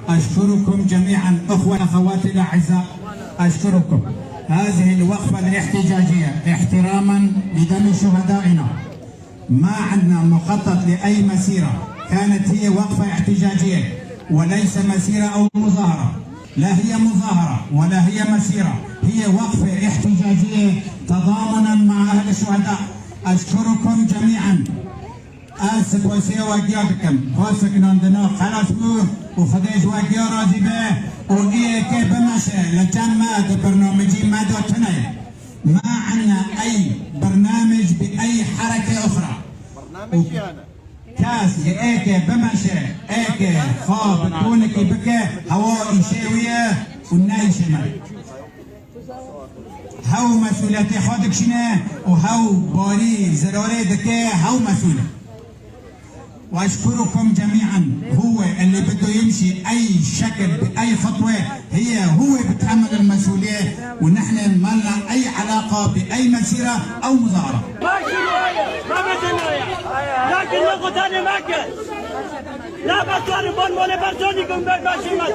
أشكركم جميعا أخوة أخواتي الأعزاء، أشكركم. هذه الوقفة الاحتجاجية احتراما لدم شهدائنا، ما عندنا مخطط لأي مسيرة، كانت هي وقفة احتجاجية وليس مسيرة أو مظاهرة، لا هي مظاهرة ولا هي مسيرة، هي وقفة احتجاجية تضامنا مع أهل الشهداء. أشكركم جميعا. آسف وسيا واجياتكم خاصك نندنا خلاص وخديج واجيا راضي به وإيه كيف ماشي لجمع برنامجي ما دوتنا، ما عندنا أي برنامج بأي حركة أخرى. برنامجي أنا كاس إيه بمشي إيه خاب كونك بك هواء شوية والناي شمال هاو مسؤوليتي خادك شنو وهاو باري زراري دكه هاو مسؤول. واشكركم جميعا. هو اللي بده يمشي اي شكل باي خطوه هو بتحمل المسؤوليه، ونحن ما لنا اي علاقه باي مسيره او مظاهره. ما بدنا لكن ناخذ ثاني مكان لا بطل بون ولا برزوني كم ماشي ما